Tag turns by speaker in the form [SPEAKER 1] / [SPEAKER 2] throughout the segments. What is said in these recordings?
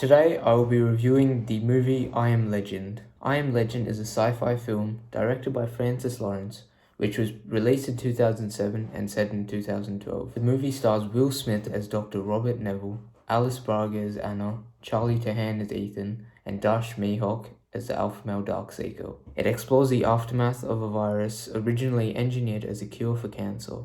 [SPEAKER 1] Today I will be reviewing the movie I Am Legend. I Am Legend is a sci-fi film directed by Francis Lawrence, which was released in 2007 and set in 2012. The movie stars Will Smith as Dr. Robert Neville, Alice Braga as Anna, Charlie Tahan as Ethan, and Dash Mihawk as the alpha male Darkseeker. It explores the aftermath of a virus originally engineered as a cure for cancer,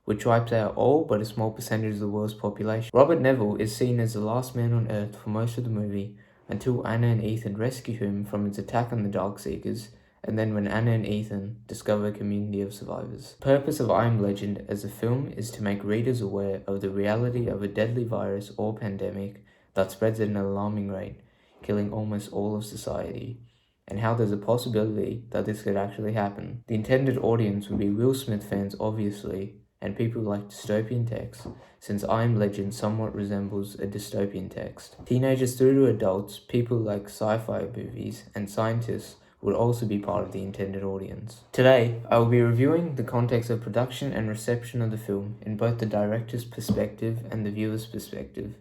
[SPEAKER 1] which wipes out all but a small percentage of the world's population. Robert Neville is seen as the last man on Earth for most of the movie, until Anna and Ethan rescue him from its attack on the Darkseekers, and then when Anna and Ethan discover a community of survivors. The purpose of I Am Legend as a film is to make readers aware of the reality of a deadly virus or pandemic that spreads at an alarming rate, killing almost all of society, and how there's a possibility that this could actually happen. The intended audience would be Will Smith fans, obviously, and people who like dystopian texts, since I Am Legend somewhat resembles a dystopian text. Teenagers through to adults, people who like sci-fi movies, and scientists would also be part of the intended audience. Today, I will be reviewing the context of production and reception of the film in both the director's perspective and the viewer's perspective,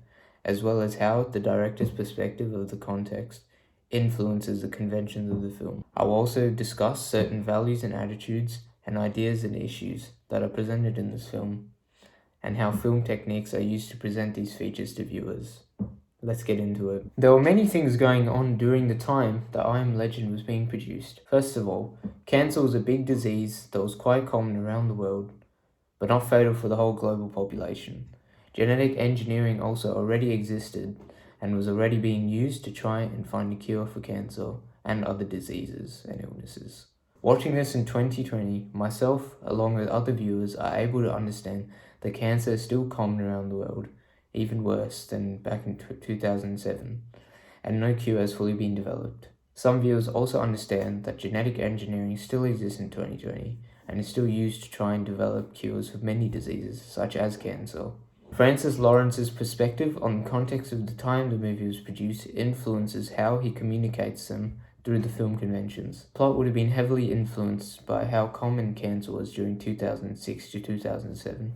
[SPEAKER 1] as well as how the director's perspective of the context influences the conventions of the film. I will also discuss certain values and attitudes and ideas and issues that are presented in this film, and how film techniques are used to present these features to viewers. Let's get into it. There were many things going on during the time that I Am Legend was being produced. First of all, cancer was a big disease that was quite common around the world, but not fatal for the whole global population. Genetic engineering also already existed and was already being used to try and find a cure for cancer and other diseases and illnesses. Watching this in 2020, myself, along with other viewers, are able to understand that cancer is still common around the world, even worse than back in 2007, and no cure has fully been developed. Some viewers also understand that genetic engineering still exists in 2020, and is still used to try and develop cures for many diseases, such as cancer. Francis Lawrence's perspective on the context of the time the movie was produced influences how he communicates them through the film conventions. The plot would have been heavily influenced by how common cancer was during 2006 to 2007,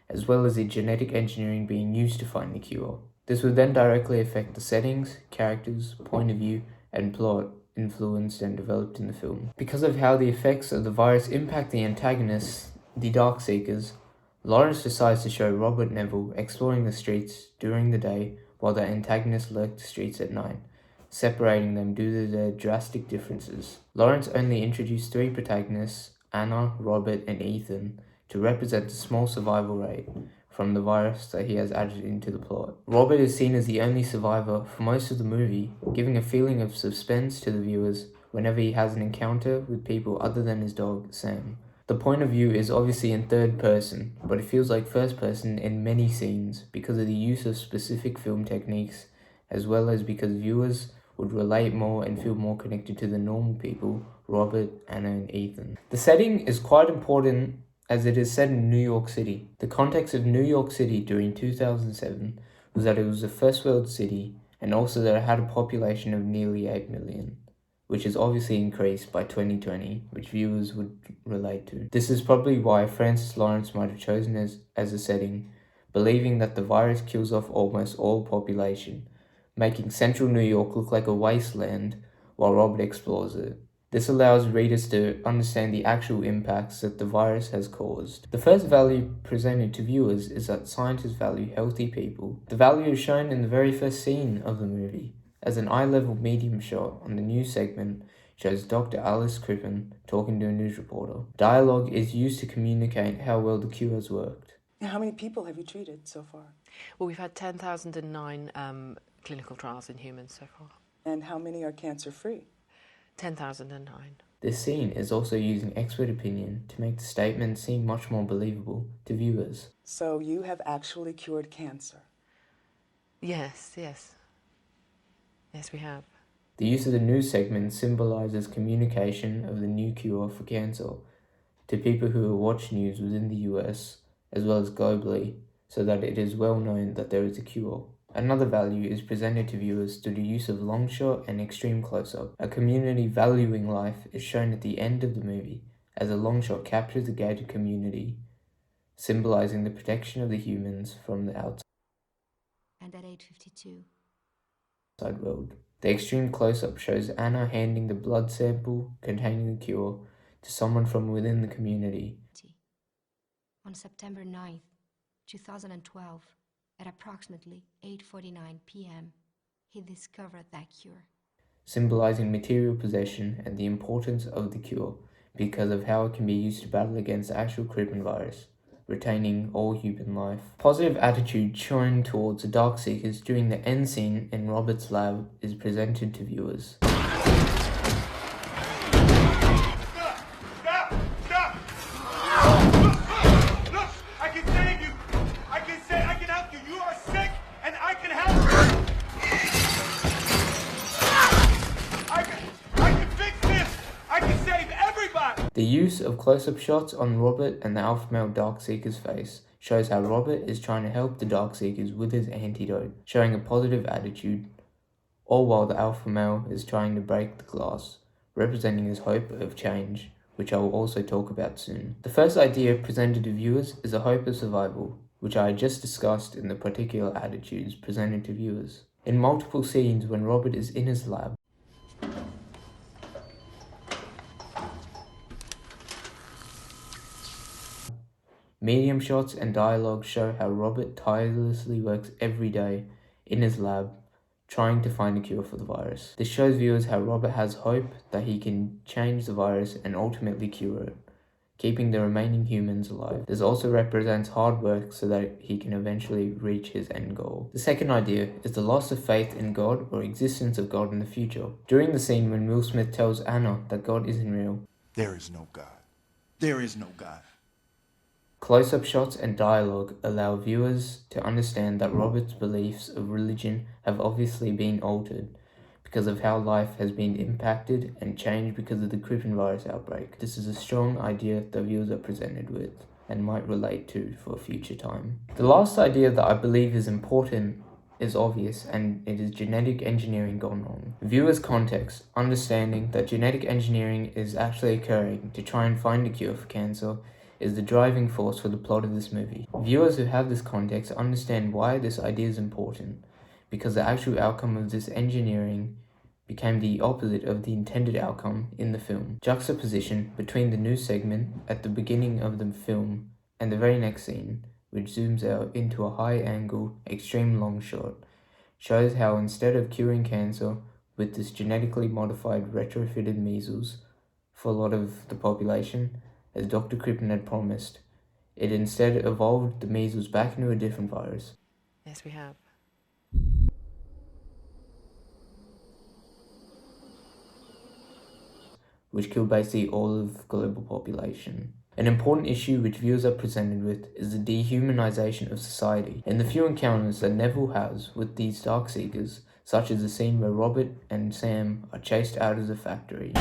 [SPEAKER 1] as well as the genetic engineering being used to find the cure. This would then directly affect the settings, characters, point of view, and plot influenced and developed in the film. Because of how the effects of the virus impact the antagonists, the Darkseekers, Lawrence decides to show Robert Neville exploring the streets during the day while the antagonists lurk the streets at night, separating them due to their drastic differences. Lawrence only introduced 3 protagonists, Anna, Robert, and Ethan, to represent the small survival rate from the virus that he has added into the plot. Robert is seen as the only survivor for most of the movie, giving a feeling of suspense to the viewers whenever he has an encounter with people other than his dog, Sam. The point of view is obviously in third person, but it feels like first person in many scenes because of the use of specific film techniques, as well as because viewers would relate more and feel more connected to the normal people, Robert, Anna, and Ethan. The setting is quite important as it is set in New York City. The context of New York City during 2007 was that it was a first world city, and also that it had a population of nearly 8 million, which is obviously increased by 2020, which viewers would relate to. This is probably why Francis Lawrence might have chosen as a setting, believing that the virus kills off almost all population, making central New York look like a wasteland while Robert explores it. This allows readers to understand the actual impacts that the virus has caused. The first value presented to viewers is that scientists value healthy people. The value is shown in the very first scene of the movie, as an eye-level medium shot on the news segment shows Dr. Alice Crippen talking to a news reporter. Dialogue is used to communicate how well the cure has worked.
[SPEAKER 2] How many people have you treated so far?
[SPEAKER 3] Well, we've had 10,009 clinical trials in humans so far.
[SPEAKER 2] And how many are cancer-free?
[SPEAKER 3] 10,009.
[SPEAKER 1] This scene is also using expert opinion to make the statement seem much more believable to viewers.
[SPEAKER 2] So you have actually cured cancer?
[SPEAKER 3] Yes. Yes, we have.
[SPEAKER 1] The use of the news segment symbolizes communication of the new cure for cancer to people who will watch news within the US as well as globally, so that it is well known that there is a cure. Another value is presented to viewers through the use of long shot and extreme close-up. A community valuing life is shown at the end of the movie, as a long shot captures the gated community, symbolizing the protection of the humans from the outside.
[SPEAKER 4] And at age 52.
[SPEAKER 1] world. The extreme close-up shows Anna handing the blood sample containing the cure to someone from within the community.
[SPEAKER 4] On September 9th, 2012, at approximately 8:49 p.m., he discovered that cure,
[SPEAKER 1] symbolizing material possession and the importance of the cure because of how it can be used to battle against the actual Crippen virus, retaining all human life. Positive attitude shown towards the Darkseekers during the end scene in Robert's lab is presented to viewers. The use of close-up shots on Robert and the alpha male Darkseeker's face shows how Robert is trying to help the Darkseekers with his antidote, showing a positive attitude, all while the alpha male is trying to break the glass, representing his hope of change, which I will also talk about soon. The first idea presented to viewers is a hope of survival, which I just discussed in the particular attitudes presented to viewers. In multiple scenes when Robert is in his lab, medium shots and dialogue show how Robert tirelessly works every day in his lab trying to find a cure for the virus. This shows viewers how Robert has hope that he can change the virus and ultimately cure it, keeping the remaining humans alive. This also represents hard work so that he can eventually reach his end goal. The second idea is the loss of faith in God or existence of God in the future. During the scene when Will Smith tells Anna that God isn't real,
[SPEAKER 5] there is no God. There is no God.
[SPEAKER 1] close-up shots and dialogue allow viewers to understand that Robert's beliefs of religion have obviously been altered because of how life has been impacted and changed because of the Crippen virus outbreak. This is a strong idea that viewers are presented with and might relate to for a future time. The last idea that I believe is important is obvious, and it is genetic engineering gone wrong. Viewers' context, understanding that genetic engineering is actually occurring to try and find a cure for cancer, is the driving force for the plot of this movie. Viewers who have this context understand why this idea is important, because the actual outcome of this engineering became the opposite of the intended outcome in the film. Juxtaposition between the news segment at the beginning of the film and the very next scene, which zooms out into a high-angle, extreme long shot, shows how instead of curing cancer with this genetically modified retrofitted measles for a lot of the population, as Dr. Crippen had promised, it instead evolved the measles back into a different virus.
[SPEAKER 3] Yes, we have.
[SPEAKER 1] Which killed basically all of global population. An important issue which viewers are presented with is the dehumanization of society, and the few encounters that Neville has with these Darkseekers, such as the scene where Robert and Sam are chased out of the factory.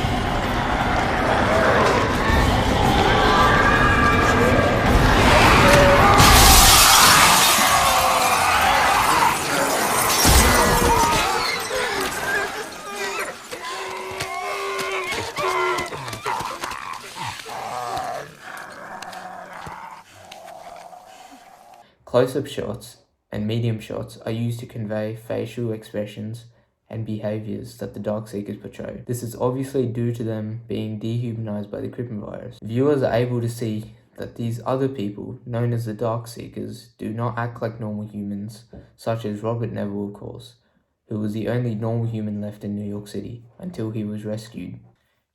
[SPEAKER 1] Close-up shots and medium shots are used to convey facial expressions and behaviors that the Darkseekers portray. This is obviously due to them being dehumanized by the Crippen virus. Viewers are able to see that these other people, known as the Darkseekers, do not act like normal humans, such as Robert Neville, of course, who was the only normal human left in New York City until he was rescued.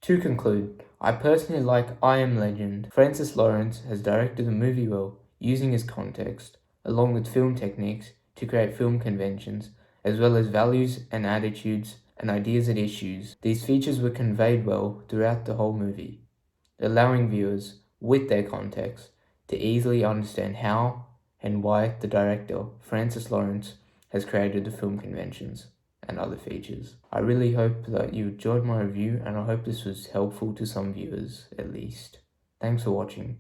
[SPEAKER 1] To conclude, I personally like I Am Legend. Francis Lawrence has directed the movie well, using his context, along with film techniques, to create film conventions, as well as values and attitudes and ideas and issues. These features were conveyed well throughout the whole movie, allowing viewers, with their context, to easily understand how and why the director, Francis Lawrence, has created the film conventions and other features. I really hope that you enjoyed my review, and I hope this was helpful to some viewers, at least. Thanks for watching.